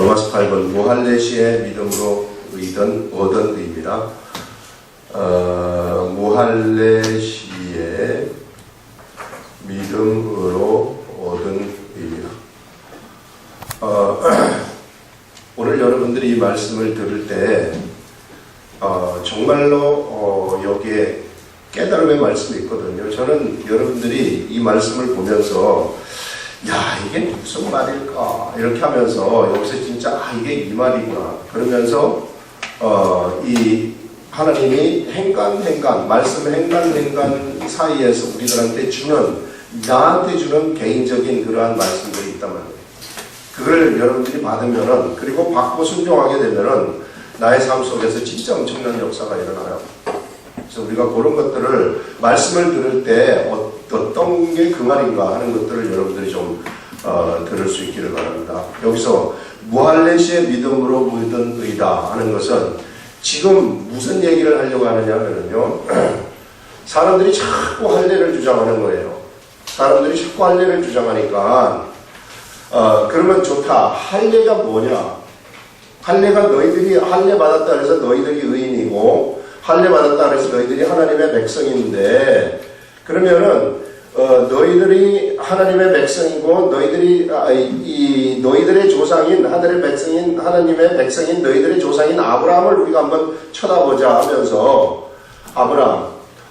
로마서 8번 무할례시의 믿음으로 얻은 의입니다. 무할례시의 믿음으로 얻은 의입니다. 오늘 여러분들이 이 말씀을 들을 때 정말로 여기에 깨달음의 말씀이 있거든요. 저는 여러분들이 이 말씀을 보면서 야, 이게 무슨 말일까 이렇게 하면서 여기서 진짜 이게 이 말이구나 그러면서 이 하나님이 말씀 행간 사이에서 우리들한테 나한테 주는 개인적인 그러한 말씀들이 있단 말이에요. 그걸 여러분들이 받으면은, 그리고 받고 순종하게 되면은 나의 삶 속에서 진짜 엄청난 역사가 일어나요. 그래서 우리가 그런 것들을 말씀을 들을 때 어떤 게 그 말인가 하는 것들을 여러분들이 좀 들을 수 있기를 바랍니다. 여기서 무할례시의 믿음으로 얻은 의다 하는 것은 지금 무슨 얘기를 하려고 하느냐면요, 사람들이 자꾸 할례를 주장하는 거예요. 사람들이 자꾸 할례를 주장하니까 그러면 좋다. 할례가 뭐냐? 할례가 너희들이 할례 받았다 그래서 너희들이 의인이고 할례 받았다 그래서 너희들이 하나님의 백성인데, 그러면은 너희들이 하나님의 백성이고 너희들의 조상인 하나님의 백성인 너희들의 조상인 아브라함을 우리가 한번 쳐다보자 하면서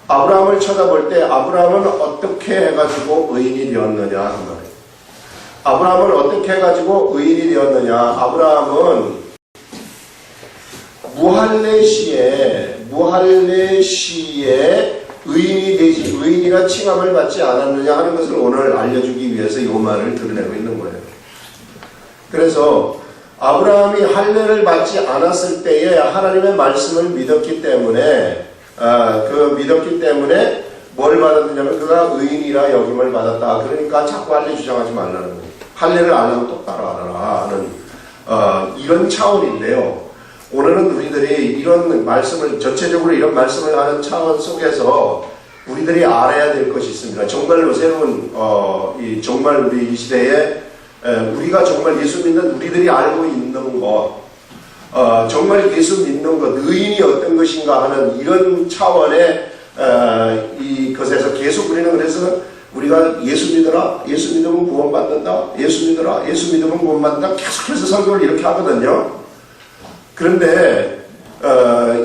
아브라함을 쳐다볼 때 아브라함은 어떻게 해가지고 의인이 되었느냐 한 말이에요. 아브라함은 어떻게 해가지고 의인이 되었느냐? 아브라함은 무할례시에 의인이 되지, 의인이라 칭함을 받지 않았느냐 하는 것을 오늘 알려주기 위해서 이 말을 드러내고 있는 거예요. 그래서 아브라함이 할례를 받지 않았을 때에 하나님의 말씀을 믿었기 때문에 뭘 받았느냐면 그가 의인이라 여김을 받았다. 그러니까 자꾸 할례 주장하지 말라는 거예요. 할례를 안 하면 똑바로 알아라 하는 이런 차원인데요. 오늘은 우리들이 이런 말씀을, 전체적으로 이런 말씀을 하는 차원 속에서 우리들이 알아야 될 것이 있습니다. 정말로 새로운 정말 우리 이 시대에 우리가 정말 예수 믿는 우리들이 알고 있는 것, 정말 예수 믿는 것, 의인이 어떤 것인가 하는 이런 차원의 이것에서 계속 우리는, 그래서 우리가 예수 믿어라, 예수 믿으면 구원받는다, 예수 믿어라, 예수 믿으면 구원받는다, 계속해서 설교를 이렇게 하거든요. 그런데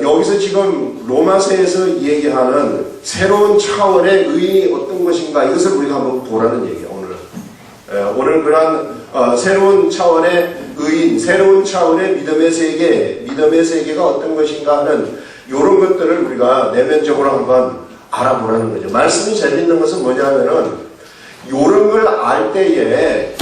여기서 지금 로마서에서 얘기하는 새로운 차원의 의인이 어떤 것인가, 이것을 우리가 한번 보라는 얘기예요. 오늘 그러한 새로운 차원의 의인, 새로운 차원의 믿음의 세계가 어떤 것인가 하는 이런 것들을 우리가 내면적으로 한번 알아보라는 거죠. 말씀이 재밌는 것은 뭐냐면은 이런 걸 알 때에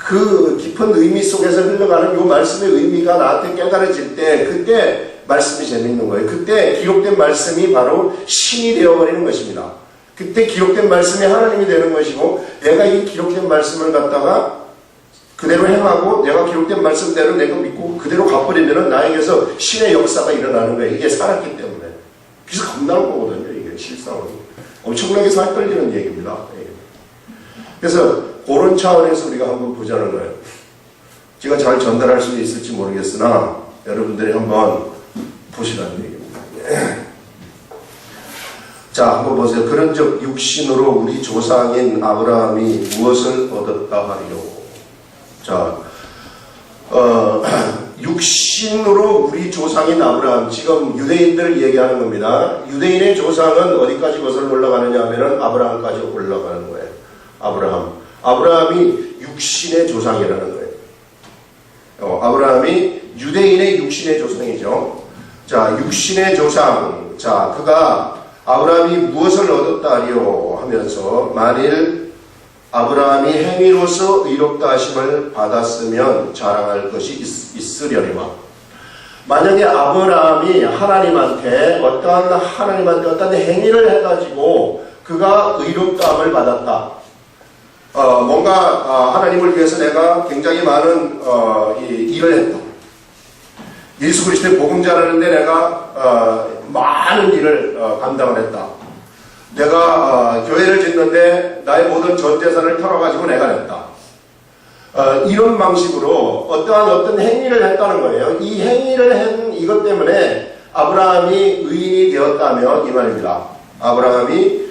그 깊은 의미 속에서 흘러가는 이 말씀의 의미가 나한테 깨달아질 때, 그때 말씀이 재밌는 거예요. 그때 기록된 말씀이 바로 신이 되어버리는 것입니다. 그때 기록된 말씀이 하나님이 되는 것이고, 내가 이 기록된 말씀을 갖다가 그대로 행하고 내가 기록된 말씀대로 내가 믿고 그대로 가버리면은 나에게서 신의 역사가 일어나는 거예요. 이게 살았기 때문에. 그래서 겁나는 거거든요. 이게 실상은. 엄청나게 살 떨리는 얘기입니다. 그래서 그런 차원에서 우리가 한번 보자는 거예요. 제가 잘 전달할 수 있을지 모르겠으나 여러분들이 한번 보시라는 얘기입니다. 자, 한번 보세요. 그런즉 육신으로 우리 조상인 아브라함이 무엇을 얻었다 하리요. 자, 육신으로 우리 조상인 아브라함, 지금 유대인들을 얘기하는 겁니다. 유대인의 조상은 어디까지 거슬러 올라가느냐 하면은 아브라함까지 올라가는 거예요. 아브라함이 육신의 조상이라는 거예요. 아브라함이 유대인의 육신의 조상이죠. 자, 육신의 조상. 자, 아브라함이 무엇을 얻었다 하리요 하면서, 만일 아브라함이 행위로서 의롭다 하심을 받았으면 자랑할 것이 있으려니와. 만약에 아브라함이 하나님한테 어떤 행위를 해가지고 그가 의롭다함을 받았다. 뭔가 하나님을 위해서 내가 굉장히 많은 일을 했다. 예수 그리스도의 복음 전하는데 내가 많은 일을 감당을 했다. 내가 교회를 짓는데 나의 모든 전 재산을 털어가지고 내가 냈다. 이런 방식으로 어떤 행위를 했다는 거예요. 이 행위를 한 이것 때문에 아브라함이 의인이 되었다면 이 말입니다. 아브라함이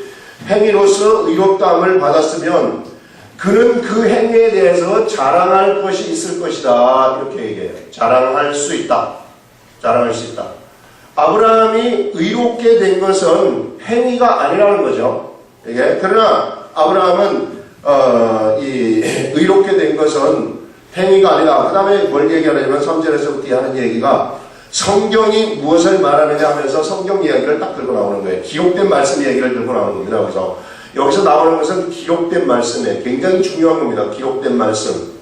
행위로서 의롭다함을 받았으면 그는 그 행위에 대해서 자랑할 것이 있을 것이다. 이렇게 얘기해요. 자랑할 수 있다. 자랑할 수 있다. 아브라함이 의롭게 된 것은 행위가 아니라는 거죠. 이게 그러나 아브라함은 이 의롭게 된 것은 행위가 아니다. 그 다음에 뭘 얘기하냐면 3절에서부터 하는 얘기가 성경이 무엇을 말하느냐 하면서 성경 이야기를 딱 들고 나오는 거예요. 기록된 말씀 이야기를 들고 나오는 겁니다. 그래서 여기서 나오는 것은 기록된 말씀에 굉장히 중요한 겁니다. 기록된 말씀.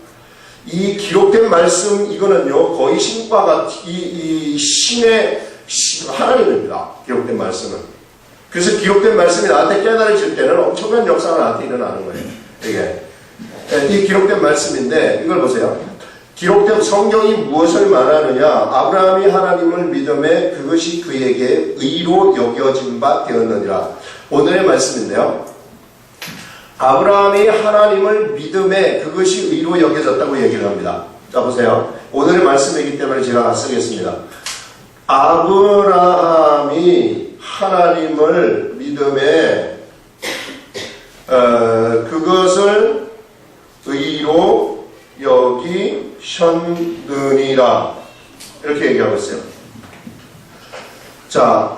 이 기록된 말씀 이거는요 거의 신과 이 신의 하나님입니다. 기록된 말씀은. 그래서 기록된 말씀이 나한테 깨달아질 때는 엄청난 역사가 나한테 일어나는 거예요. 이게 이 기록된 말씀인데 이걸 보세요. 기록된 성경이 무엇을 말하느냐? 아브라함이 하나님을 믿음에 그것이 그에게 의로 여겨진 바 되었느니라. 오늘의 말씀인데요. 아브라함이 하나님을 믿음에 그것이 의로 여겨졌다고 얘기를 합니다. 자 보세요. 오늘의 말씀이기 때문에 제가 쓰겠습니다. 아브라함이 하나님을 믿음에 그것을 의로 여기셨느니라 이렇게 얘기하고 있어요. 자,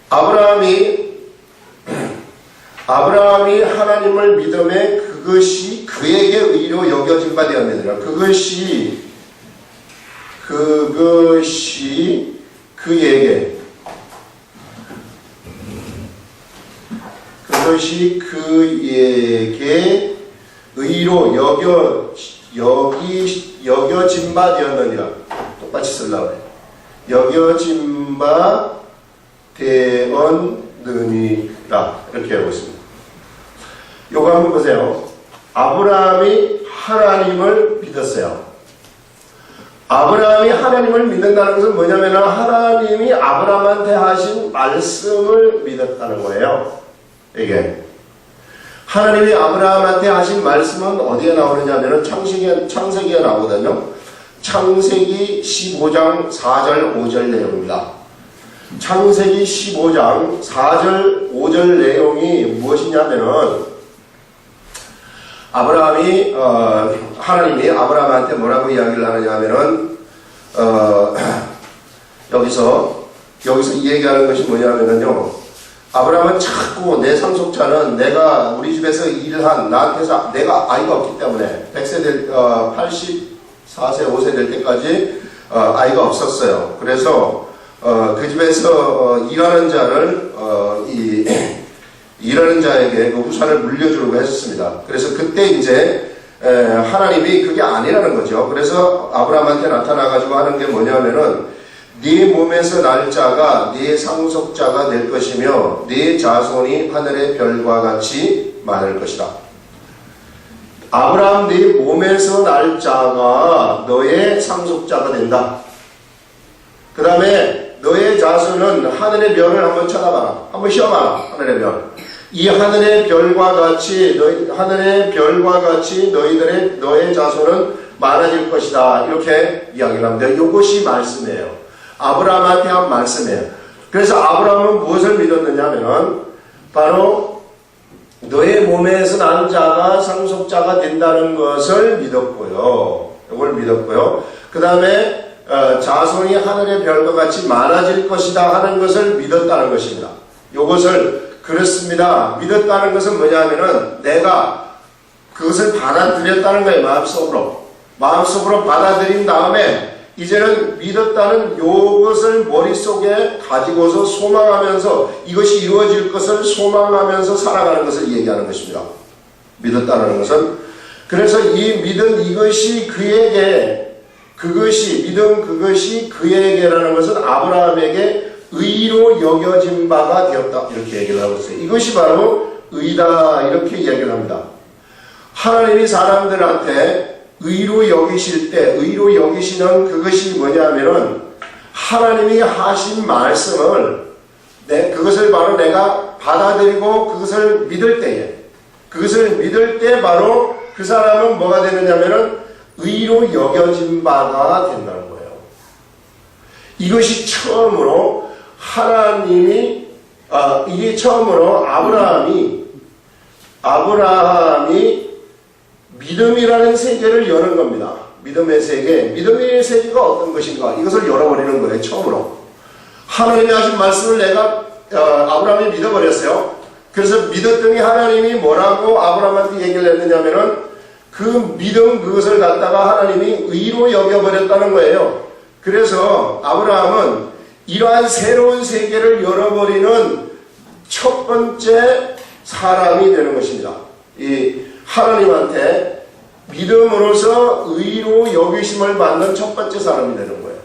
아브라함이 하나님을 믿음에 그것이 그에게 의로 여겨진 바 되었느니라. 그것이 그에게 의로 여겨진 바 되었느니라. 똑같이 쓰려고 해요. 여겨진 바 되었느니라. 이렇게 하고 있습니다. 요거 한번 보세요. 아브라함이 하나님을 믿었어요. 아브라함이 하나님을 믿는다는 것은 뭐냐면 하나님이 아브라함한테 하신 말씀을 믿었다는 거예요. 이게 하나님이 아브라함한테 하신 말씀은 어디에 나오느냐면 창세기에 나오거든요. 창세기 15장 4절 5절 내용입니다. 창세기 15장 4절 5절 내용이 무엇이냐면은 하나님이 아브라함한테 뭐라고 이야기를 하느냐면은 여기서 이 얘기하는 것이 뭐냐면은요. 아브라함은 자꾸 내 상속자는 내가 우리 집에서 일한 나한테서 내가 아이가 없기 때문에 100세 될 84세 5세 될 때까지 아이가 없었어요. 그래서 그 집에서 일하는 자에게 그 후산을 물려주려고 했었습니다. 그래서 그때 이제 하나님이 그게 아니라는 거죠. 그래서 아브라함한테 나타나가지고 하는 게 뭐냐면은 네 몸에서 날 자가 네 상속자가 될 것이며 네 자손이 하늘의 별과 같이 많을 것이다. 아브라함 네 몸에서 날 자가 너의 상속자가 된다. 그 다음에 너의 자손은 하늘의 별을 한번 쳐다봐라. 한번 시험하라. 하늘의 별. 이 하늘의 별과 같이 너의 자손은 많아질 것이다. 이렇게 이야기를 합니다. 이것이 말씀이에요. 아브라함한테 한 말씀이에요. 그래서 아브라함은 무엇을 믿었느냐면은 바로 너의 몸에서 난 자가 상속자가 된다는 것을 믿었고요. 이걸 믿었고요. 그 다음에 자손이 하늘의 별과 같이 많아질 것이다 하는 것을 믿었다는 것입니다. 이것을 그렇습니다. 믿었다는 것은 뭐냐면은 내가 그것을 받아들였다는 거예요. 마음속으로 받아들인 다음에 이제는 믿었다는 요것을 머릿속에 가지고서 소망하면서 이것이 이루어질 것을 소망하면서 살아가는 것을 얘기하는 것입니다. 믿었다는 것은. 그래서 이 믿은 이것이 그것이 그에게라는 것은 아브라함에게 의로 여겨진 바가 되었다. 이렇게 얘기를 하고 있어요. 이것이 바로 의다. 이렇게 얘기를 합니다. 하나님이 사람들한테 의로 여기실 때 의로 여기시는 그것이 뭐냐면은 하나님이 하신 말씀을 그것을 바로 내가 받아들이고 그것을 믿을 때 바로 그 사람은 뭐가 되느냐면은 의로 여겨진 바가 된다는 거예요. 이것이 처음으로 하나님이 이게 처음으로 아브라함이 믿음이라는 세계를 여는 겁니다. 믿음의 세계. 믿음의 세계가 어떤 것인가? 이것을 열어버리는 거예요. 처음으로. 하나님이 하신 말씀을 내가 아브라함이 믿어버렸어요. 그래서 믿었더니 하나님이 뭐라고 아브라함한테 얘기를 했느냐면은 그 믿음 그것을 갖다가 하나님이 의로 여겨버렸다는 거예요. 그래서 아브라함은 이러한 새로운 세계를 열어버리는 첫 번째 사람이 되는 것입니다. 이 하나님한테 믿음으로서 의로 여기심을 받는 첫 번째 사람이 되는 거예요.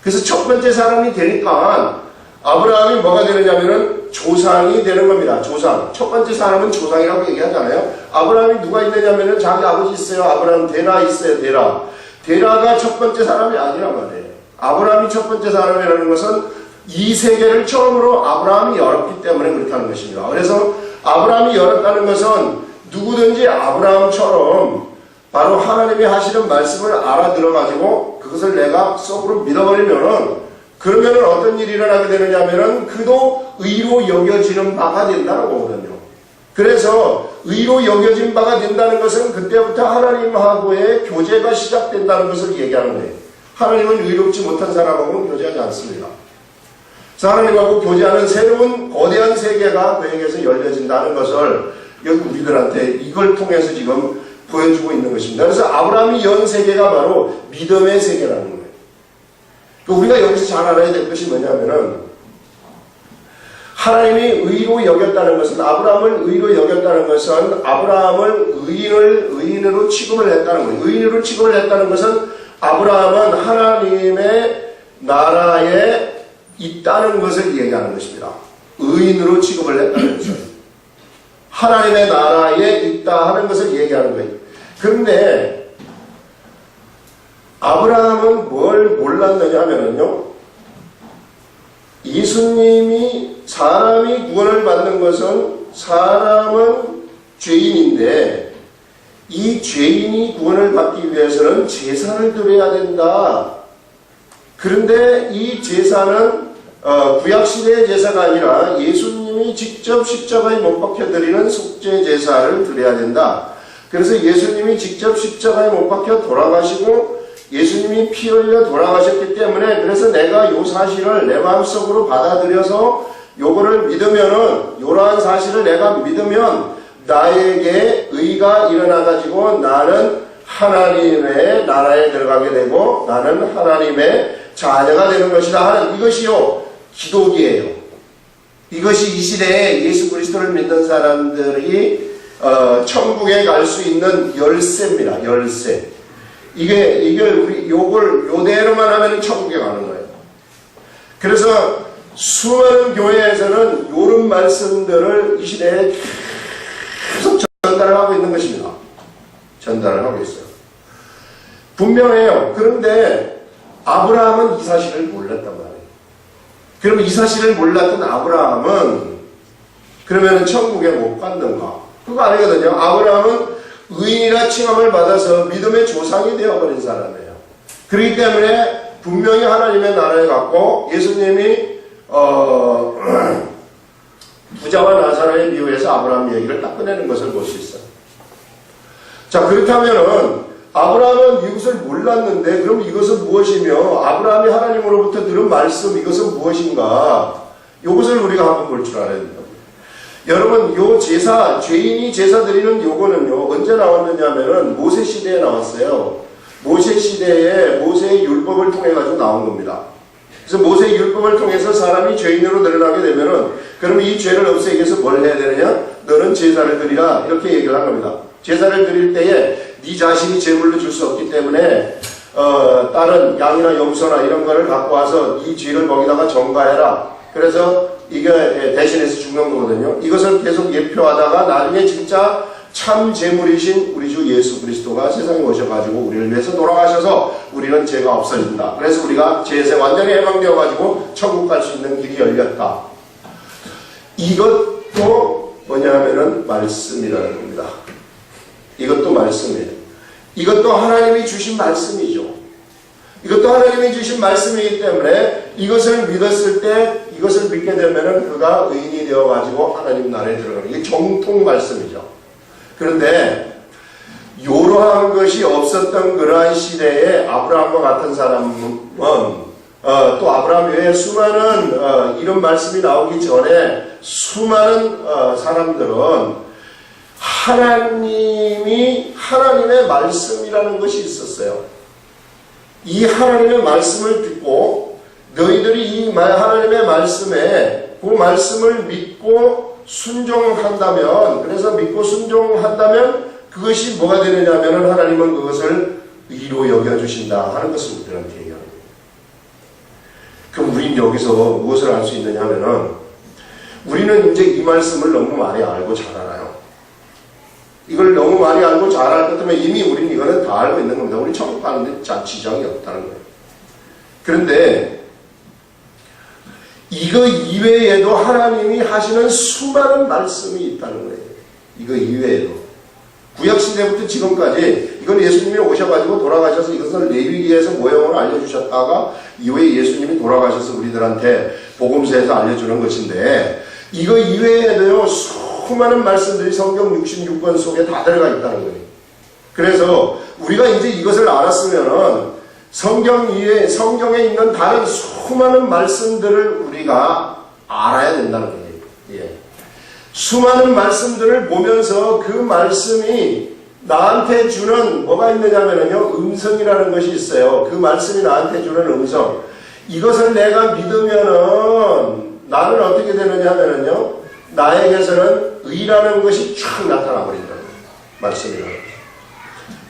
그래서 첫 번째 사람이 되니까 아브라함이 뭐가 되느냐면은 조상이 되는 겁니다. 조상. 첫 번째 사람은 조상이라고 얘기하잖아요. 아브라함이 누가 있느냐면은 자기 아버지 있어요. 아브라함 데라 있어요. 데라. 데라가 첫 번째 사람이 아니란 말이에요. 아브라함이 첫 번째 사람이라는 것은 이 세계를 처음으로 아브라함이 열었기 때문에 그렇다는 것입니다. 그래서 아브라함이 열었다는 것은 누구든지 아브라함처럼 바로 하나님이 하시는 말씀을 알아들어가지고 그것을 내가 속으로 믿어버리면은 그러면은 어떤 일이 일어나게 되느냐면은 그도 의로 여겨지는 바가 된다는 거거든요. 그래서 의로 여겨진 바가 된다는 것은 그때부터 하나님하고의 교제가 시작된다는 것을 얘기하는 거예요. 하나님은 의롭지 못한 사람하고는 교제하지 않습니다. 하나님하고 교제하는 새로운 거대한 세계가 그에게서 열려진다는 것을 여기 우리들한테 이걸 통해서 지금 보여주고 있는 것입니다. 그래서 아브라함이 연 세계가 바로 믿음의 세계라는 거예요. 우리가 여기서 잘 알아야 될 것이 뭐냐면은 하나님이 의로 여겼다는 것은 아브라함을 의로 여겼다는 것은 아브라함을 의인으로 취급을 했다는 거예요. 의인으로 취급을 했다는 것은 아브라함은 하나님의 나라에 있다는 것을 얘기하는 것입니다. 의인으로 취급을 했다는 것은 하나님의 나라에 있다 하는 것을 얘기하는 거예요. 그런데 아브라함은 뭘 몰랐느냐 하면요, 예수님이 사람이 구원을 받는 것은 사람은 죄인인데 이 죄인이 구원을 받기 위해서는 제사를 드려야 된다. 그런데 이 제사는 구약시대의 제사가 아니라 예수님이 직접 십자가에 못 박혀 드리는 속죄 제사를 드려야 된다. 그래서 예수님이 직접 십자가에 못 박혀 돌아가시고 예수님이 피 흘려 돌아가셨기 때문에 그래서 내가 요 사실을 내 마음속으로 받아들여서 요거를 믿으면은 요러한 사실을 내가 믿으면 나에게 의가 일어나가지고 나는 하나님의 나라에 들어가게 되고 나는 하나님의 자녀가 되는 것이다 하는 이것이요 기독이에요. 이것이 이 시대에 예수 그리스도를 믿는 사람들이 천국에 갈 수 있는 열쇠입니다. 열쇠. 이게 우리 요대로만 하면 천국에 가는 거예요. 그래서 수많은 교회에서는 요런 말씀들을 이 시대에 계속 전달을 하고 있는 것입니다. 전달을 하고 있어요. 분명해요. 그런데 아브라함은 이 사실을 몰랐단 말이에요. 그러면 이 사실을 몰랐던 아브라함은 그러면 천국에 못 갔는가? 그거 아니거든요. 아브라함은 의인이라 칭함을 받아서 믿음의 조상이 되어버린 사람이에요. 그렇기 때문에 분명히 하나님의 나라에 갔고 예수님이 부자와 나사로의 비유에서 아브라함 얘기를 딱 꺼내는 것을 볼 수 있어요. 자, 그렇다면은 아브라함은 이것을 몰랐는데 그럼 이것은 무엇이며 아브라함이 하나님으로부터 들은 말씀 이것은 무엇인가? 이것을 우리가 한번 볼 줄 알아야 됩니다. 여러분, 요 제사, 죄인이 제사 드리는 요거는요, 언제 나왔느냐면은 모세 시대에 나왔어요. 모세 시대에 모세의 율법을 통해 가지고 나온 겁니다. 그래서 모세의 율법을 통해서 사람이 죄인으로 드러나게 되면은, 그럼 이 죄를 없애기 위해서 뭘 해야 되느냐? 너는 제사를 드리라. 이렇게 얘기를 한 겁니다. 제사를 드릴 때에 네 자신이 제물로 줄 수 없기 때문에, 다른 양이나 염소나 이런 거를 갖고 와서 이 죄를 거기다가 전가해라. 그래서 이게 대신해서 죽는 거거든요. 이것을 계속 예표하다가 나중에 진짜 참 제물이신 우리 주 예수 그리스도가 세상에 오셔가지고 우리를 위해서 돌아가셔서 우리는 죄가 없어진다. 그래서 우리가 죄에서 완전히 해방되어가지고 천국 갈 수 있는 길이 열렸다. 이것도 뭐냐면은 말씀이라는 겁니다. 이것도 말씀이에요. 이것도 하나님이 주신 말씀이죠. 이것도 하나님이 주신 말씀이기 때문에 이것을 믿었을 때, 이것을 믿게 되면은 그가 의인이 되어가지고 하나님 나라에 들어가는 게 정통 말씀이죠. 그런데 이러한 것이 없었던 그러한 시대에 아브라함과 같은 사람은 또 아브라함 외에 수많은 이런 말씀이 나오기 전에 수많은 사람들은 하나님의 말씀이라는 것이 있었어요. 이 하나님의 말씀을 듣고 너희들이 이 하나님의 말씀에 그 말씀을 믿고 순종한다면, 그래서 믿고 순종한다면 그것이 뭐가 되느냐면 하나님은 그것을 의로 여겨주신다 하는 것을 우리들한테 얘기합니다. 그럼 우리는 여기서 무엇을 알 수 있느냐 하면은 우리는 이제 이 말씀을 너무 많이 알고 잘 알아요. 이걸 너무 많이 알고 잘 알기 때문에 이미 우리는 이거는 다 알고 있는 겁니다. 우리 천국 가는데 지장이 없다는 거예요. 그런데 이거 이외에도 하나님이 하시는 수많은 말씀이 있다는 거예요. 이거 이외에도. 구약시대부터 지금까지 이건 예수님이 오셔가지고 돌아가셔서 이것을 레위기에서 모형을 알려주셨다가 이후에 예수님이 돌아가셔서 우리들한테 복음서에서 알려주는 것인데 이거 이외에도요 수많은 말씀들이 성경 66권 속에 다 들어가 있다는 거예요. 그래서 우리가 이제 이것을 알았으면은 성경 이외에 성경에 있는 다른 수많은 말씀들을 우리가 알아야 된다는 거예요. 예. 수많은 말씀들을 보면서 그 말씀이 나한테 주는 뭐가 있느냐면요 음성이라는 것이 있어요. 그 말씀이 나한테 주는 음성, 이것을 내가 믿으면은 나는 어떻게 되느냐면요 나에게서는 의라는 것이 쫙 나타나 버린다는 거예요. 말씀이라는 거예요.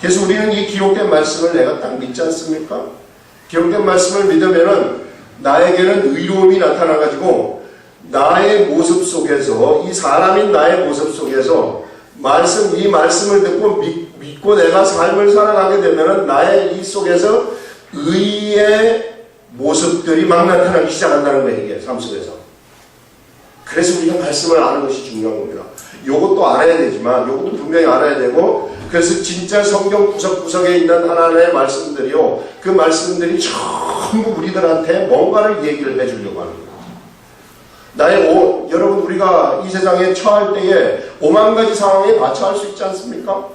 그래서 우리는 이 기록된 말씀을 내가 딱 믿지 않습니까? 기록된 말씀을 믿으면은 나에게는 의로움이 나타나가지고 나의 모습 속에서, 이 사람인 나의 모습 속에서 이 말씀을 듣고 믿고 내가 삶을 살아가게 되면은 나의 이 속에서 의의 모습들이 막 나타나기 시작한다는 거예요. 이게 삶 속에서. 그래서 우리가 말씀을 아는 것이 중요한 겁니다. 요것도 알아야 되지만, 요것도 분명히 알아야 되고, 그래서 진짜 성경 구석구석에 있는 하나님의 말씀들이요, 그 말씀들이 전부 우리들한테 뭔가를 얘기를 해주려고 하는 거예요. 여러분, 우리가 이 세상에 처할 때에 5만 가지 상황에 마처할 수 있지 않습니까?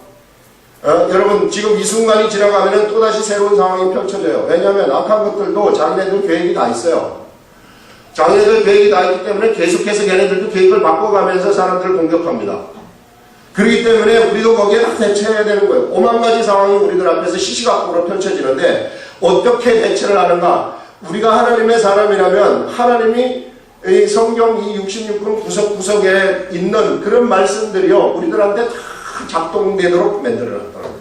여러분, 지금 이 순간이 지나가면 또다시 새로운 상황이 펼쳐져요. 왜냐하면 악한 것들도 자기네들 계획이 다 있어요. 자기네들 계획이 다 있기 때문에 계속해서 걔네들도 계획을 바꿔가면서 사람들을 공격합니다. 그렇기 때문에 우리도 거기에 다 대처해야 되는 거예요. 5만 가지 상황이 우리들 앞에서 시시각각으로 펼쳐지는데 어떻게 대처를 하는가? 우리가 하나님의 사람이라면 하나님이 이 성경 이 66권 구석구석에 있는 그런 말씀들이요 우리들한테 다 작동되도록 만들어놨다는 거예요.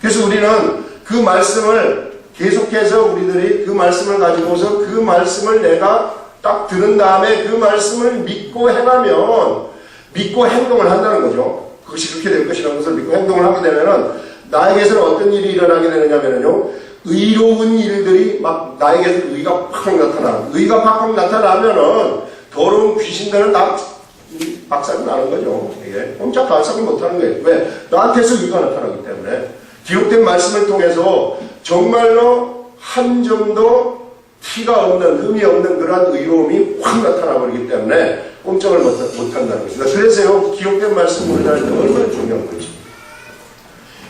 그래서 우리는 그 말씀을 계속해서 우리들이 그 말씀을 가지고서 그 말씀을 내가 딱 들은 다음에 그 말씀을 믿고 행하면, 믿고 행동을 한다는 거죠. 그것이 그렇게 될 것이라는 것을 믿고 행동을 하게 되면은 나에게서는 어떤 일이 일어나게 되느냐면요 의로운 일들이 막 나에게 의가 팍 나타나. 의가 팍 나타나면은 더러운 귀신들은 다 박살이 나는 거죠. 이게 꼼짝 발삭을 못하는 거예요. 왜? 나한테서 의가 나타나기 때문에. 기록된 말씀을 통해서 정말로 한 점도 티가 없는, 흠이 없는 그러한 의로움이 확 나타나 버리기 때문에 꼼짝을 못한다는 것입니다. 그래서요 기록된 말씀을 우리들한테 얼마나 중요한 거지.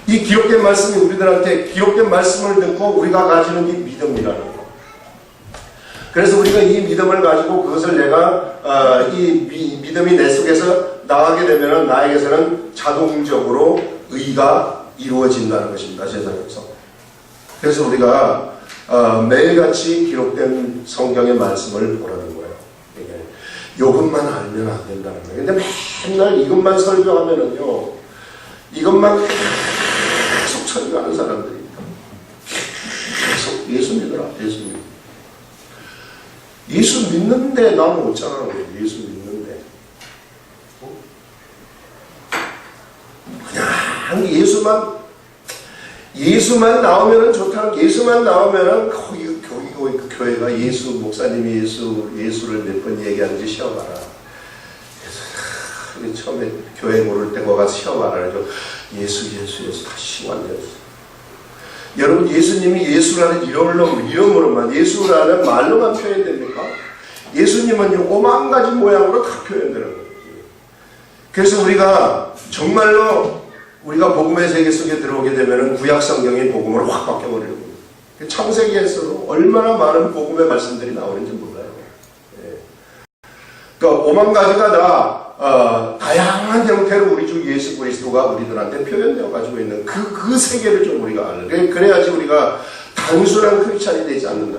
이 기록된 말씀이 우리들한테, 기록된 말씀을 듣고 우리가 가지는 이 믿음이라는 거. 그래서 우리가 이 믿음을 가지고 그것을 내가 이 믿음이 내 속에서 나가게 되면 나에게서는 자동적으로 의가 이루어진다는 것입니다. 세상에서. 그래서 우리가 매일같이 기록된 성경의 말씀을 보라는 거예요. 이것만 알면 안 된다는 거예요. 근데 맨날 이것만 설교하면은요 이것만 계속 설교하는 사람들이 있다. 계속 예수 믿어라, 예수 믿어. 예수 믿는데 나는 어쩌라는 거예요. 예수 믿는데. 그냥 예수만 나오면은 좋다는, 예수만 나오면은 거기 그 교회가 예수, 목사님이 예수를 몇 번 얘기하는지 쉬어봐라. 우리 처음에 교회 고를 때 거기 가서 시험 안 하죠. 예수 다시 완전했어. 여러분, 예수님이 예수라는 이름으로만, 예수라는 말로만 표현됩니까? 예수님은요, 오만 가지 모양으로 다 표현되는 거예요. 그래서 우리가 정말로 우리가 복음의 세계 속에 들어오게 되면 구약 성경이 복음으로 확 바뀌어버리는 거예요. 창세기에서도 얼마나 많은 복음의 말씀들이 나오는지 몰라요. 예. 그러니까 오만 가지가 다 다양한 형태로 우리 주 예수 그리스도가 우리들한테 표현되어 가지고 있는 그 세계를 좀 우리가 알아요. 그래야지 우리가 단순한 크리스찬이 되지 않는다.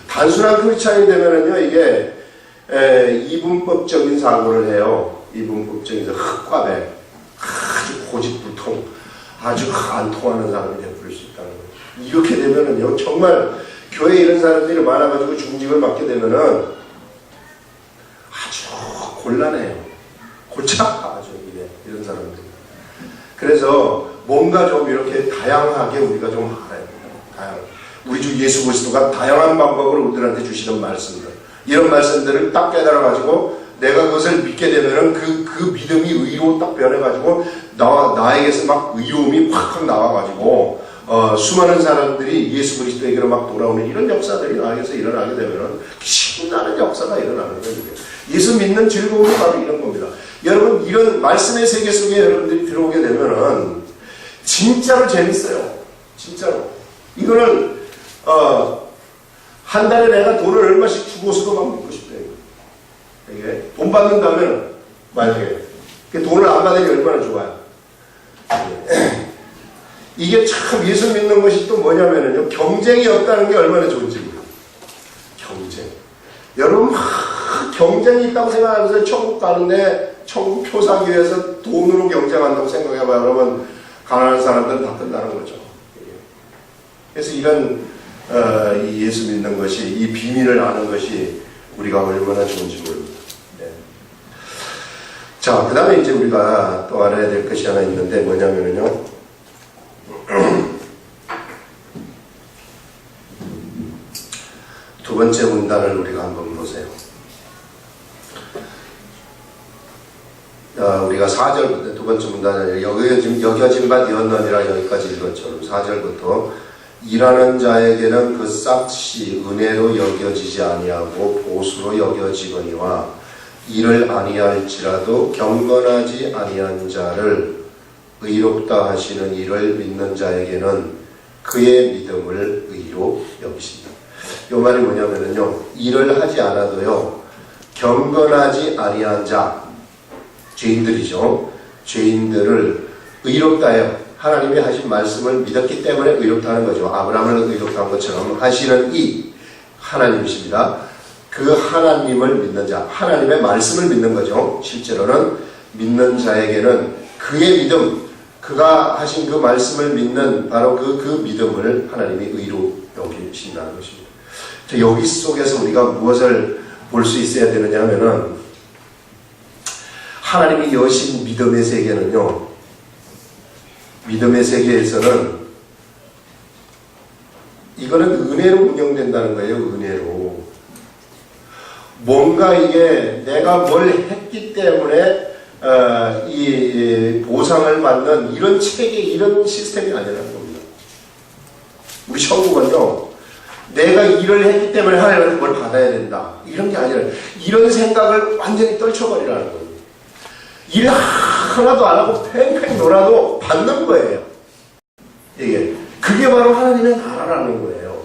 단순한 크리스찬이 되면은요, 이게 이분법적인 사고를 해요. 이분법적인 흑과배, 아주 고집불통, 아주 안 통하는 사람이 되어버릴 수 있다는 거예요. 이렇게 되면은요, 정말 교회에 이런 사람들이 많아가지고 중직을 맡게 되면은 아주 곤란해요. 골치 아파가지고 이런 사람들. 그래서 뭔가 좀 이렇게 다양하게 우리가 좀 알아야 돼요. 우리 주 예수 그리스도가 다양한 방법으로 우리들한테 주시는 말씀들, 이런 말씀들을 딱 깨달아가지고 내가 그것을 믿게 되면은 그 믿음이 의로 딱 변해가지고 나에게서 막 의로움이 확 나와가지고 수많은 사람들이 예수 그리스도에게로 막 돌아오는 이런 역사들이 나에게서 일어나게 되면은 신나는 역사가 일어나는 거예요. 예수 믿는 즐거움이 바로 이런 겁니다. 여러분, 이런 말씀의 세계 속에 여러분들이 들어오게 되면은 진짜로 재밌어요. 진짜로. 이거는 한 달에 내가 돈을 얼마씩 주고서도 막 먹고 싶대요. 이게 돈 받는다면 만약에 돈을 안 받으니 얼마나 좋아요. 이게 참 예수 믿는 것이 또 뭐냐면요, 경쟁이 없다는 게 얼마나 좋은지 몰라요. 경쟁. 여러분, 경쟁이 있다고 생각하면서 천국 가는데 천국 표 사기 위해서 돈으로 경쟁한다고 생각해봐요. 그러면 가난한 사람들은 다 끝나는 거죠. 그래서 이런 이 예수 믿는 것이, 이 비밀을 아는 것이 우리가 얼마나 좋은지 모릅니다. 네. 자, 그 다음에 이제 우리가 또 알아야 될 것이 하나 있는데 뭐냐면요, 두 번째 문단을 우리가 한번 보세요. 우리가 4절부터 두 번째 문단을 여겨진 바 되었느니라 여기까지 읽었죠. 4절부터 일하는 자에게는 그 싹이 은혜로 여겨지지 아니하고 보수로 여겨지거니와 이를 아니할지라도 경건하지 아니한 자를 의롭다 하시는 이를 믿는 자에게는 그의 믿음을 의로 여기신다. 이 말이 뭐냐면요, 일을 하지 않아도요, 경건하지 아니한 자, 죄인들이죠. 죄인들을 의롭다 해요. 하나님이 하신 말씀을 믿었기 때문에 의롭다는 거죠. 아브라함을 의롭다한 것처럼 하시는 이 하나님이십니다. 그 하나님을 믿는 자, 하나님의 말씀을 믿는 거죠. 실제로는 믿는 자에게는 그의 믿음, 그가 하신 그 말씀을 믿는 바로 그 믿음을 하나님이 의로 여기신다는 것입니다. 여기 속에서 우리가 무엇을 볼 수 있어야 되느냐 하면은, 하나님이 여신 믿음의 세계는요, 믿음의 세계에서는 이거는 은혜로 운영된다는 거예요. 은혜로. 뭔가 이게 내가 뭘 했기 때문에 이 보상을 받는 이런 체계, 이런 시스템이 아니라는 겁니다. 우리 천국은요, 내가 일을 했기 때문에 하나님한테 뭘 받아야 된다, 이런 게 아니라 이런 생각을 완전히 떨쳐버리라는 겁니다. 일 하나도 안 하고 팽팽 놀아도 받는 거예요. 그게 바로 하나님의 나라라는 거예요.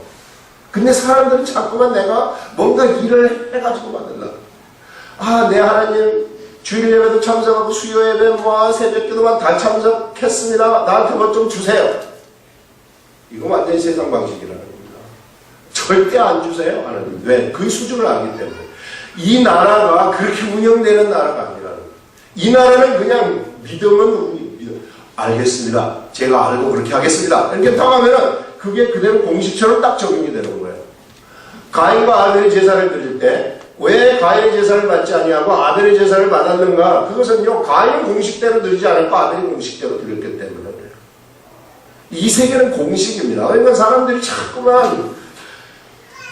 근데 사람들은 자꾸만 내가 뭔가 일을 해가지고 받는다. 내 하나님 주일 예배도 참석하고 수요 예배 새벽 기도만 다 참석했습니다. 나한테 뭐 좀 주세요. 이거 완전히 세상 방식이라는 겁니다. 절대 안 주세요, 하나님. 왜? 그 수준을 알기 때문에. 이 나라가 그렇게 운영되는 나라가 아니라는 거예요. 이 나라는 그냥 믿음. 알겠습니다. 제가 알고 그렇게 하겠습니다. 이렇게 딱 하면은 그게 그대로 공식처럼 딱 적용이 되는 거예요. 가인과 아벨의 제사를 드릴 때 왜 가인의 제사를 받지 아니하고 아벨의 제사를 받았는가? 그것은요, 가인은 공식대로 드리지 않았고 아벨이 공식대로 드렸기 때문에 그래요. 이 세계는 공식입니다. 그러니까 사람들이 자꾸만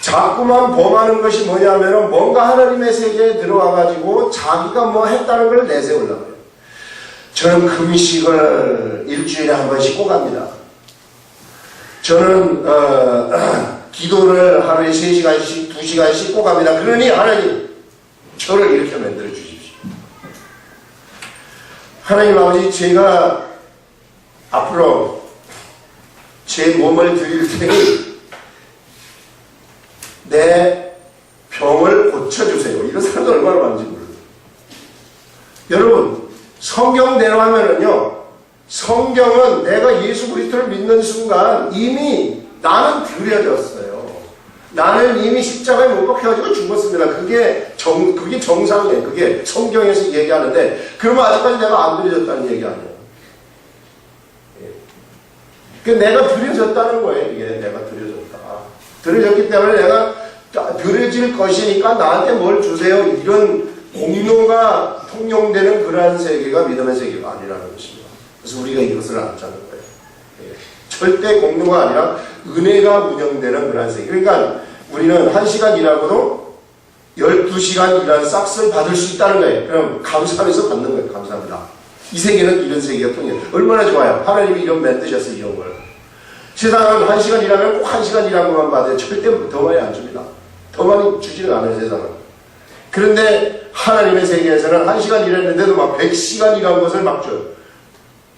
자꾸만 범하는 것이 뭐냐면은 뭔가 하나님의 세계에 들어와가지고 자기가 뭐 했다는 걸 내세우려고 해요. 저는 금식을 일주일에 한 번씩 꼭 합니다. 저는 기도를 하루에 3시간씩 2시간씩 꼭 합니다. 그러니 하나님 저를 이렇게 만들어 주십시오. 하나님 아버지, 제가 앞으로 제 몸을 드릴 테니 내 병을 고쳐주세요. 이런 사람도 얼마나 많은지 몰라요. 여러분, 성경대로 하면은요, 성경은 내가 예수 그리스도를 믿는 순간 이미 나는 드려졌어요. 나는 이미 십자가에 못 박혀가지고 죽었습니다. 그게 정상이에요. 그게 성경에서 얘기하는데, 그러면 아직까지 내가 안 드려졌다는 얘기 아니에요. 그 내가 드려졌다는 거예요. 이게 내가 드려졌다. 드려졌기 때문에 내가 드려질 것이니까 나한테 뭘 주세요. 이런 공로가 통용되는 그러한 세계가 믿음의 세계가 아니라는 것입니다. 그래서 우리가 이것을 알자는 거예요. 절대 공로가 아니라 은혜가 운영되는 그러한 세계. 그러니까 우리는 1시간 일하고도 12시간 일한 싹스를 받을 수 있다는 거예요. 그럼 감사하면서 받는 거예요. 감사합니다. 이 세계는 이런 세계가 통해요. 얼마나 좋아요. 하나님이 이런 만드셨어요. 이런 걸. 세상은 1시간 일하면 꼭 1시간 일한 것만 받아요. 절대 더 많이 안 줍니다. 더 많이 주지는 않아요. 세상은. 그런데 하나님의 세계에서는 1시간 일했는데도 막 100시간 일한 것을 막 줘요.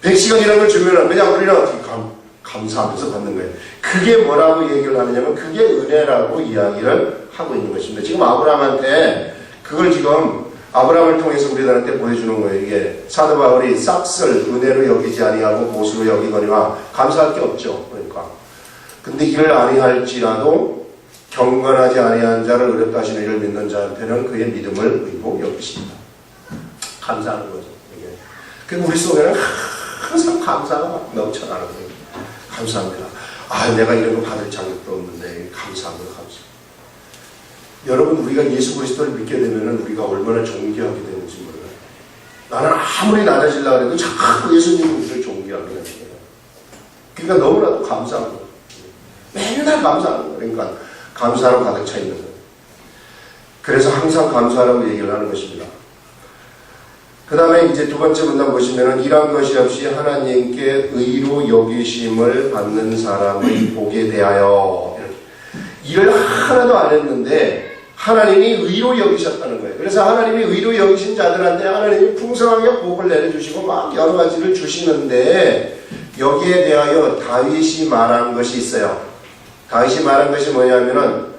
100시간 일한 걸 주면 그냥 우리는 어떻게 감사하면서 받는 거예요. 그게 뭐라고 얘기를 하느냐면 그게 은혜라고 이야기를 하고 있는 것입니다. 지금 아브라함한테 그걸 지금 아브라함을 통해서 우리들한테 보여주는 거예요. 이게 사도 바울이 싹쓸 은혜로 여기지 아니하고 보수로 여기거니와 감사할 게 없죠. 그러니까. 근데 이를 아니할지라도 경건하지 아니한 자를 어렵다 하시는 이를 믿는 자한테는 그의 믿음을 의복 여기십니다. 감사하는 거죠. 이게. 그리고 우리 속에는 항상 감사가 넘쳐나는 거예요. 감사합니다. 아, 내가 이런 거 받을 자격도 없는데 감사합니다. 감사. 여러분, 우리가 예수 그리스도를 믿게 되면 우리가 얼마나 존귀하게 되는지 몰라요. 나는 아무리 낮아지려고 해도 자꾸 예수님이 우리를 존귀하게 해요. 그러니까 너무나도 감사한 거예요. 맨날 감사하는 거예요. 그러니까 감사로 가득 차 있는 거예요. 그래서 항상 감사하라고 얘기를 하는 것입니다. 그 다음에 이제 두 번째 문단 보시면은 이런 것이 없이 하나님께 의로 여기심을 받는 사람의 복에 대하여 일을 하나도 안 했는데 하나님이 의로 여기셨다는 거예요. 그래서 하나님이 의로 여기신 자들한테 하나님이 풍성하게 복을 내려주시고 막 여러 가지를 주시는데 여기에 대하여 다윗이 말한 것이 있어요. 다윗이 말한 것이 뭐냐면은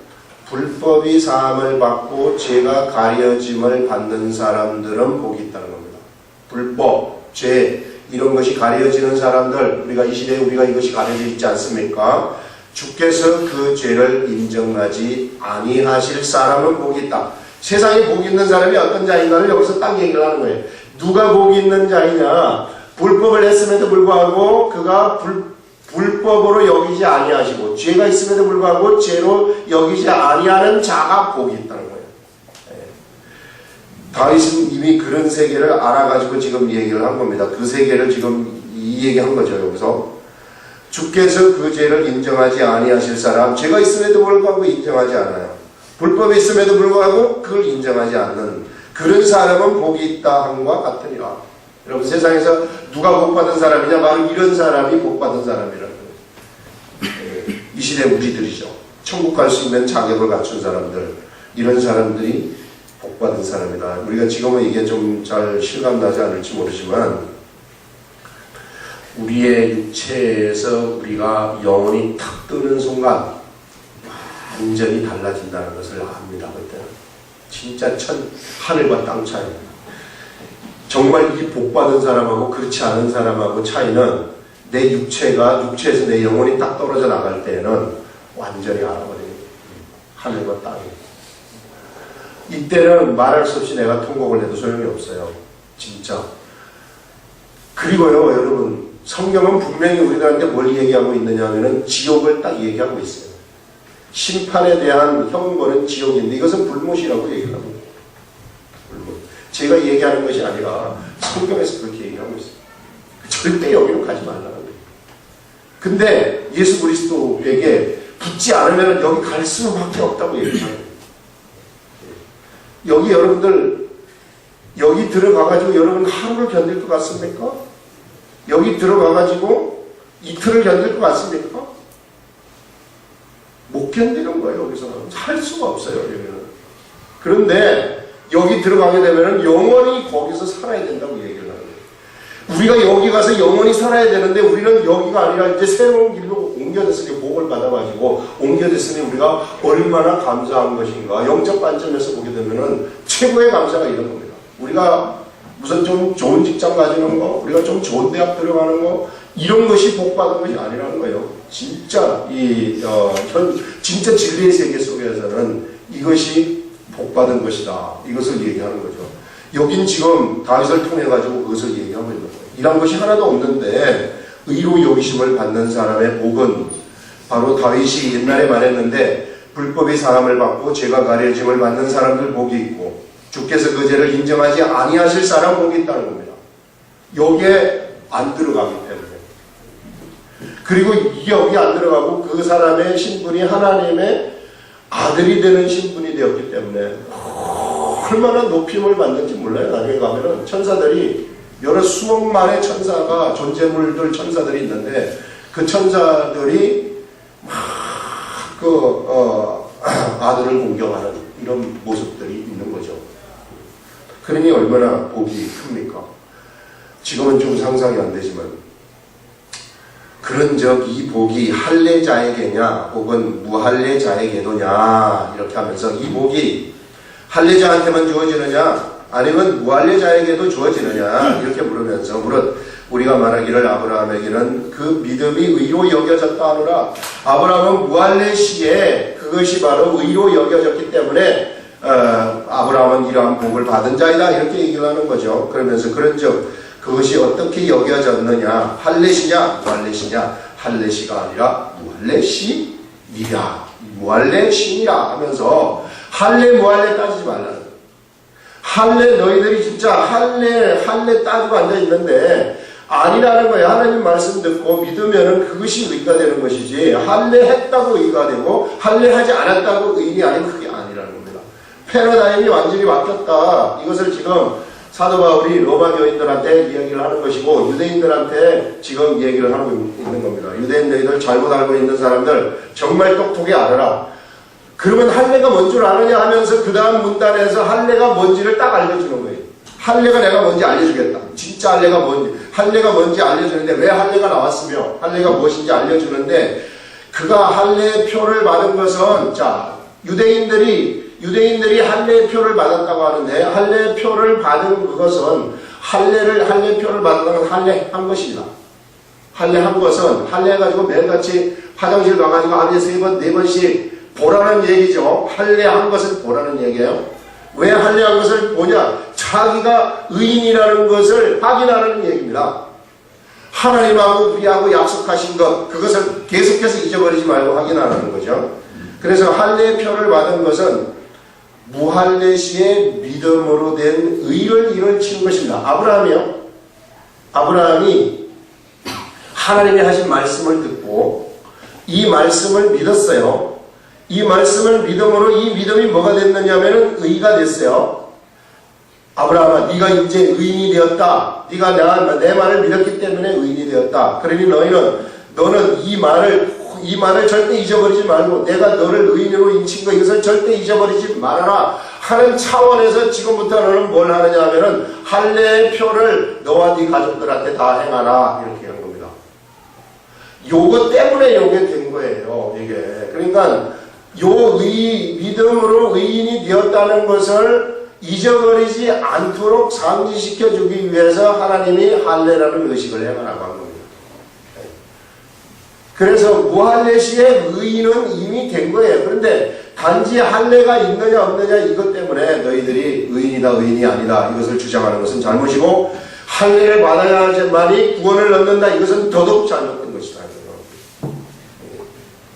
불법이 사함을 받고 죄가 가려짐을 받는 사람들은 복이 있다는 겁니다. 불법, 죄 이런 것이 가려지는 사람들, 우리가 이 시대에 우리가 이것이 가려져 있지 않습니까? 주께서 그 죄를 인정하지 아니하실 사람은 복이 있다. 세상에 복이 있는 사람이 어떤 자인가를 여기서 딱 얘기를 하는 거예요. 누가 복이 있는 자이냐? 불법을 했음에도 불구하고 그가 불법으로 여기지 아니하시고 죄가 있음에도 불구하고 죄로 여기지 아니하는 자가 복이 있다는 거예요. 다윗은 이미 그런 세계를 알아가지고 지금 얘기를 한 겁니다. 그 세계를 지금 이 얘기한 거죠. 여기서 주께서 그 죄를 인정하지 아니하실 사람, 죄가 있음에도 불구하고 인정하지 않아요. 불법이 있음에도 불구하고 그걸 인정하지 않는 그런 사람은 복이 있다 함과 같으니라. 여러분, 세상에서 누가 복받은 사람이냐? 바로 이런 사람이 복받은 사람이라는 거예요. 이 시대 우리들이죠. 천국 갈 수 있는 자격을 갖춘 사람들, 이런 사람들이 복받은 사람이다. 우리가 지금은 이게 좀 잘 실감나지 않을지 모르지만 우리의 육체에서 우리가 영혼이 탁 뜨는 순간 완전히 달라진다는 것을 압니다. 그때는 진짜 하늘과 땅 차이입니다. 정말 이 복받은 사람하고 그렇지 않은 사람하고 차이는 내 육체에서 내 영혼이 딱 떨어져 나갈 때에는 완전히 알아버려요. 하늘과 땅이. 이때는 말할 수 없이 내가 통곡을 해도 소용이 없어요. 진짜. 그리고요, 여러분, 성경은 분명히 우리들한테 뭘 얘기하고 있느냐 하면은 지옥을 딱 얘기하고 있어요. 심판에 대한 형벌은 지옥인데 이것은 불못이라고 얘기를 합니다. 불못. 제가 얘기하는 것이 아니라 성경에서 그렇게 얘기하고 있어요. 절대 여기로 가지 말라는 거예요. 근데 예수 그리스도에게 붙지 않으면 여기 갈 수밖에 없다고 얘기해요. 여기 여러분들 여기 들어가가지고 여러분 하루를 견딜 것 같습니까? 여기 들어가가지고 이틀을 견딜 것 같습니까? 못 견디는 거예요. 여기서는 살 수가 없어요. 여기는. 그런데 여기 들어가게 되면 영원히 거기서 살아야 된다고 얘기를 하는 거예요. 우리가 여기 가서 영원히 살아야 되는데 우리는 여기가 아니라 이제 새로운 길로 옮겨졌으니 복을 받아가지고 옮겨졌으니 우리가 얼마나 감사한 것인가. 영적 관점에서 보게 되면은 최고의 감사가 이런 겁니다. 우리가 무슨 좀 좋은 직장 가지는 거, 우리가 좀 좋은 대학 들어가는 거, 이런 것이 복 받은 것이 아니라는 거예요. 진짜 진짜 진리의 세계 속에서는 이것이 복 받은 것이다. 이것을 얘기하는 거죠. 여긴 지금 다윗을 통해 가지고 그것을 얘기하고 있는 거예요. 이런 것이 하나도 없는데 의로 여기심을 받는 사람의 복은 바로 다윗이 옛날에 말했는데 불법이 사함을 받고 죄가 가려짐을 받는 사람들 복이 있고 주께서 그 죄를 인정하지 아니하실 사람 복이 있다는 겁니다. 여기에 안 들어가기 때문에. 그리고 여기 안 들어가고 그 사람의 신분이 하나님의 아들이 되는 신분이 되었기 때문에 얼마나 높임을 받는지 몰라요. 나중에 가면은 천사들이 여러 수억만의 천사가 존재물들 천사들이 있는데 그 천사들이 아들을 공경하는 이런 모습들이 있는 거죠. 그러니 얼마나 복이 큽니까? 지금은 좀 상상이 안 되지만 그런즉 이 복이 할례자에게냐 혹은 무할례자에게도냐 이렇게 하면서 이 복이 할례자한테만 주어지느냐 아니면 무할례자에게도 주어지느냐 이렇게 물으면서 무릇 우리가 말하기를 아브라함에게는 그 믿음이 의로 여겨졌다 하노라. 아브라함은 무할례 시에 그것이 바로 의로 여겨졌기 때문에 아브라함은 이러한 복을 받은 자이다 이렇게 얘기를 하는 거죠. 그러면서 그런즉 그것이 어떻게 여겨졌느냐 할례시냐 무할례시냐 할례시가 아니라 무할례시니라 무할례시니라 하면서 할례 무할례 따지지 말라는 할례 너희들이 진짜 할례 따지고 앉아있는데 아니라는 거예요. 하나님 말씀 듣고 믿으면은 그것이 의가 되는 것이지 할례 했다고 의가 되고 할례 하지 않았다고 의인이 아니면 그게 아니라는 겁니다. 패러다임이 완전히 바뀌었다. 이것을 지금 사도 바울이 로마 교인들한테 이야기를 하는 것이고 유대인들한테 지금 얘기를 하고 있는 겁니다. 유대인 너희들 잘못 알고 있는 사람들 정말 똑똑히 알아라. 그러면 할례가 뭔 줄 아느냐 하면서 그 다음 문단에서 할례가 뭔지를 딱 알려주는 거예요. 할례가 내가 뭔지 알려주겠다. 진짜 할례가 뭔지 알려주는데 왜 할례가 나왔으며 할례가 무엇인지 알려주는데 그가 할례의 표를 받은 것은 자 유대인들이 할례의 표를 받았다고 하는데 할례의 표를 받은 그것은 할례 표를 받은 건 할례한 것입니다. 할례한 것은 할례해가지고 매일같이 화장실 가가지고 하루에 3번, 4번씩 보라는 얘기죠. 할례한 것을 보라는 얘기예요. 왜 할례한 것을 보냐? 자기가 의인이라는 것을 확인하는 얘기입니다. 하나님하고 우리하고 약속하신 것 그것을 계속해서 잊어버리지 말고 확인하는 거죠. 그래서 할례의 표를 받은 것은 무할례 시에 믿음으로 된 의를 이루어치는 것입니다. 아브라함이 하나님이 하신 말씀을 듣고 이 말씀을 믿었어요. 이 말씀을 믿음으로 이 믿음이 뭐가 됐느냐면 의가 됐어요. 아브라함아 네가 이제 의인이 되었다. 네가 내 말을 믿었기 때문에 의인이 되었다. 그러니 너는 이 말을 절대 잊어버리지 말고 내가 너를 의인으로 인친 거 이것을 절대 잊어버리지 말아라 하는 차원에서 지금부터 너는 뭘 하느냐 하면은 할례의 표를 너와 네 가족들한테 다 행하라 이렇게 한 겁니다. 요거 때문에 요게 된 거예요. 이게 그러니까 믿음으로 의인이 되었다는 것을 잊어버리지 않도록 상기시켜주기 위해서 하나님이 할례라는 의식을 행하라고 한 겁니다. 그래서 무할례 시에 의인은 이미 된 거예요. 그런데 단지 할례가 있느냐 없느냐 이것 때문에 너희들이 의인이다 의인이 아니다 이것을 주장하는 것은 잘못이고 할례를 받아야지만이 구원을 얻는다 이것은 더더욱 잘못된 것이다.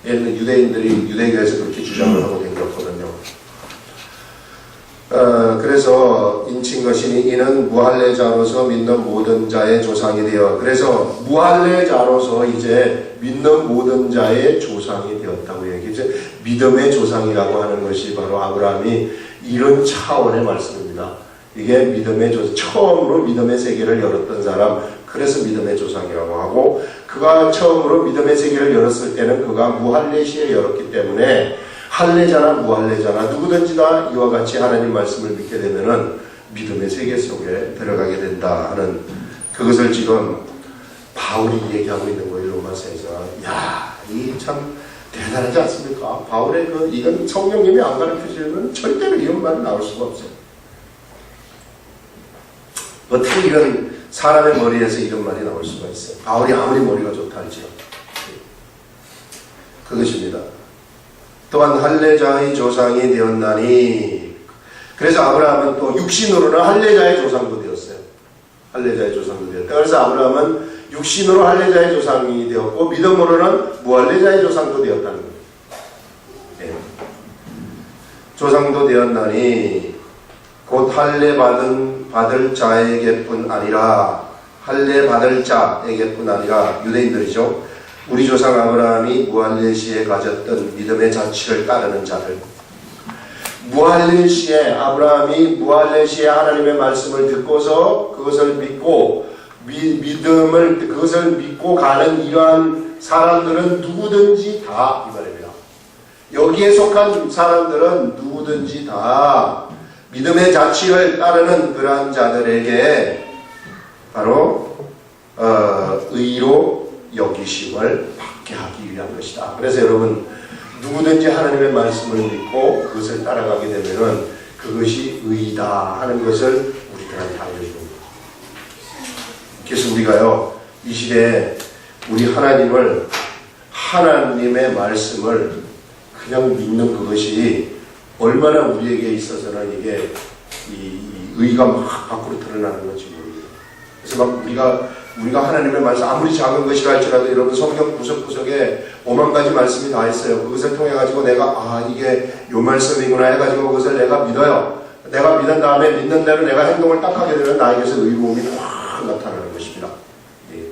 얘는 유대인들이 유대교에서 그렇게 주장을 하고 된 거거든요. 그래서 인친 것이니 이는 무할례자로서 믿는 모든 자의 조상이 되어, 그래서 무할례자로서 이제 믿는 모든 자의 조상이 되었다고 얘기죠. 믿음의 조상이라고 하는 것이 바로 아브라함이 이런 차원의 말씀입니다. 이게 믿음의 조상, 처음으로 믿음의 세계를 열었던 사람, 그래서 믿음의 조상이라고 하고, 그가 처음으로 믿음의 세계를 열었을 때는 그가 무할례 시에 열었기 때문에 할례자나 무할례자나 누구든지 다 이와 같이 하나님 말씀을 믿게 되면은 믿음의 세계 속에 들어가게 된다 하는, 그것을 지금 바울이 얘기하고 있는 거예요. 로마서에서. 야, 이 참 대단하지 않습니까? 바울의 이건 성령님이 안 가르쳐주면 절대로 이런 말이 나올 수가 없어요. 어떻게 이런 사람의 머리에서 이런 말이 나올 수가 있어요? 바울이 아무리 머리가 좋다 할지요. 그것입니다. 또한 할례자의 조상이 되었나니, 그래서 아브라함은 또 육신으로는 할례자의 조상도 되었어요. 할례자의 조상도 되었다. 그래서 아브라함은 육신으로 할례자의 조상이 되었고 믿음으로는 무할례자의 조상도 되었다는 거예요. 네. 조상도 되었나니 곧 할례 받을 자에게뿐 아니라, 할례 받을 자에게뿐 아니라 유대인들이죠. 우리 조상 아브라함이 무할례 시에 가졌던 믿음의 자취를 따르는 자들, 무할례 시에 아브라함이 무할례 시에 하나님의 말씀을 듣고서 그것을 믿고 그것을 믿고 가는 이러한 사람들은 누구든지 다, 이 말입니다. 여기에 속한 사람들은 누구든지 다 믿음의 자취를 따르는 그러한 자들에게 바로 의로 여기심을 받게 하기 위한 것이다. 그래서 여러분, 누구든지 하나님의 말씀을 믿고 그것을 따라가게 되면은 그것이 의다 하는 것을 우리들한테 알려줍니다. 그래서 우리가요, 이 시대에 우리 하나님의 말씀을 그냥 믿는 그것이 얼마나 우리에게 있어서는 이게 이 의가 막 밖으로 드러나는 건지 모르겠어요. 그래서 막 우리가 하나님의 말씀, 아무리 작은 것이라 할지라도 여러분 성경 구석구석에 5만 가지 말씀이 다 있어요. 그것을 통해 가지고 내가 이게 요 말씀이구나 해가지고 그것을 내가 믿어요. 내가 믿은 다음에 믿는 대로 내가 행동을 딱 하게 되면 나에게서 의로움이 확 나타나는 것입니다. 예.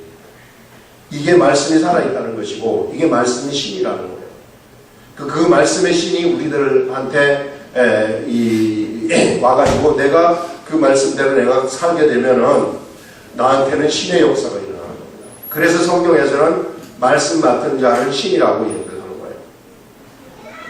이게 말씀이 살아있다는 것이고 이게 말씀이 신이라는 거예요. 그 말씀의 신이 우리들한테 와가지고 내가 그 말씀대로 내가 살게 되면은 나한테는 신의 역사가 일어나는 겁니다. 그래서 성경에서는 말씀 맡은 자를 신이라고 얘기를 하는 거예요.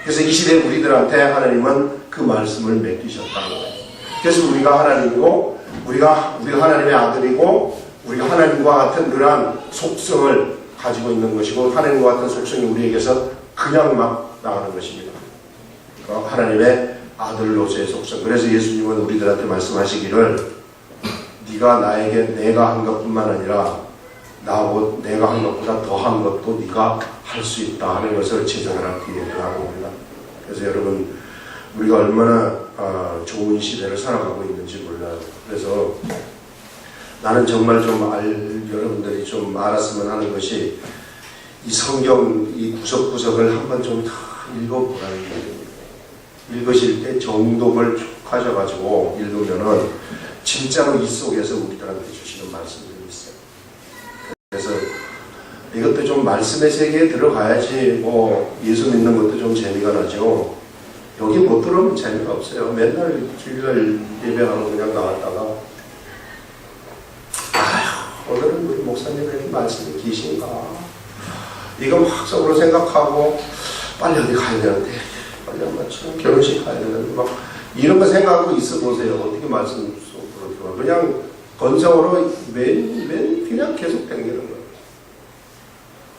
그래서 이 시대 우리들한테 하나님은 그 말씀을 맡기셨다는 거예요. 그래서 우리가 하나님이고 우리가 하나님의 아들이고 우리가 하나님과 같은 그러한 속성을 가지고 있는 것이고 하나님과 같은 속성이 우리에게서 그냥 막 나가는 것입니다. 하나님의 아들로서의 속성. 그래서 예수님은 우리들한테 말씀하시기를 네가 나에게 내가 한 것뿐만 아니라 내가 한 것보다 더한 것도 네가 할 수 있다 하는 것을 제자들한테 얘기를 하고 있습니다. 그래서 여러분, 우리가 얼마나 좋은 시대를 살아가고 있는지 몰라요. 그래서 나는 정말 여러분들이 좀 알았으면 하는 것이 이 성경 이 구석구석을 한번 좀 다 읽어보라는 얘기입니다. 읽으실 때 정독을 쭉 하셔가지고 읽으면은 진짜로 이 속에서 우리들한테 주시는 말씀들이 있어요. 그래서 이것도 좀 말씀의 세계에 들어가야지 예수 믿는 것도 좀 재미가 나죠. 여기 못 들어오면 재미가 없어요. 맨날 주일날 예배하고 그냥 나왔다가 오늘은 우리 목사님에게 말씀이 계신가 이거 막 속으로 생각하고 빨리 어디 가야 되는데 빨리 한번 결혼식 가야 되는데 막 이런 거 생각하고 있어 보세요. 어떻게 말씀 속으로 들어가. 그냥 건성으로 맨 그냥 계속 당기는 거예요.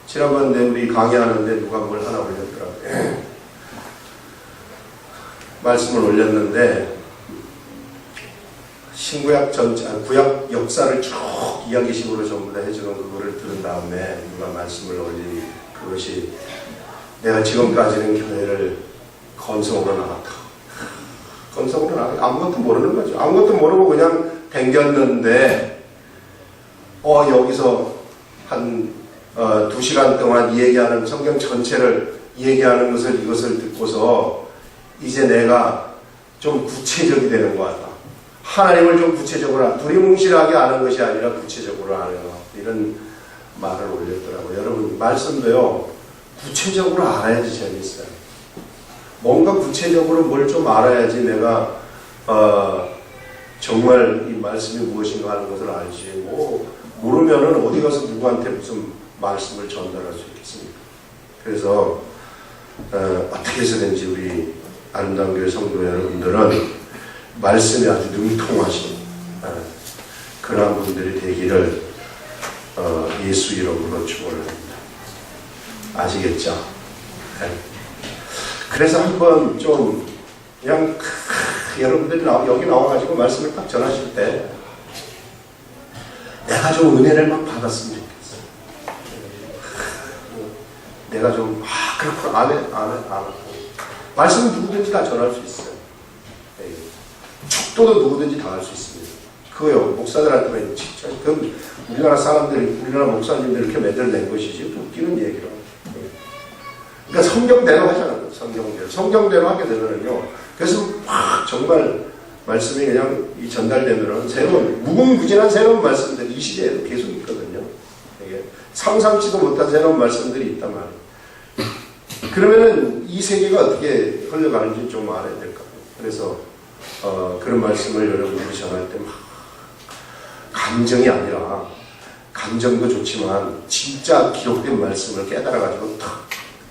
지난번에 우리 강의하는데 누가 뭘 하나 올렸더라고요. 말씀을 올렸는데 신구약 구약 역사를 쭉 이야기식으로 전부 다 해주는 그거를 들은 다음에 누가 말씀을 올린 그것이 내가 지금까지는 교회를 건성으로 나갔다. 건성으로 나갔다. 아무것도 모르는 거죠. 아무것도 모르고 그냥 댕겼는데 여기서 한 2시간 동안 얘기하는 성경 전체를 얘기하는 이것을 듣고서 이제 내가 좀 구체적이 되는 것 같다. 하나님을 좀 구체적으로 두리뭉실하게 아는 것이 아니라 구체적으로 아는 것. 이런 말을 올렸더라고요. 여러분 말씀도요. 구체적으로 알아야지 재밌어요. 뭔가 구체적으로 뭘 좀 알아야지 내가 정말 이 말씀이 무엇인가 하는 것을 알지. 뭐 모르면은 어디 가서 누구한테 무슨 말씀을 전달할 수 있겠습니까? 그래서 어떻게 해서든지 우리 아름다운 교회 성도 여러분들은 말씀이 아주 능통하신 그러한 분들이 되기를 예수 이름으로 축원을 합니다. 아시겠죠? 네. 그래서 한번 좀 그냥 여러분들이 여기 나와가지고 말씀을 딱 전하실 때 내가 좀 은혜를 막 받았으면 좋겠어요. 내가 좀 그렇구나 안 해. 말씀은 누구든지 다 전할 수 있어요. 네. 축도도 누구든지 다 할 수 있습니다. 그거요 목사들한테만 진짜 그건 우리나라 사람들, 우리나라 목사님들 이렇게 매달낸 것이지 웃기는 얘기로. 그러니까 성경대로 하잖아요. 성경대로 하게 되면요. 그래서 막 정말 말씀이 그냥 전달되면은 새로운 무궁무진한 새로운 말씀들이 이 시대에도 계속 있거든요. 이게 상상치도 못한 새로운 말씀들이 있단 말이에요. 그러면은 이 세계가 어떻게 흘러가는지 좀 알아야 될 것 같아요. 그래서 그런 말씀을 여러분이 전할 때 막 감정이 아니라 감정도 좋지만 진짜 기록된 말씀을 깨달아가지고 탁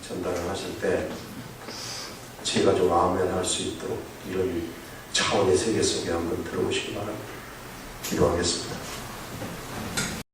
전달을 하실 때 제가 좀 아멘 할 수 있도록 이런 차원의 세계 속에 한번 들어오시기 바랍니다. 기도하겠습니다.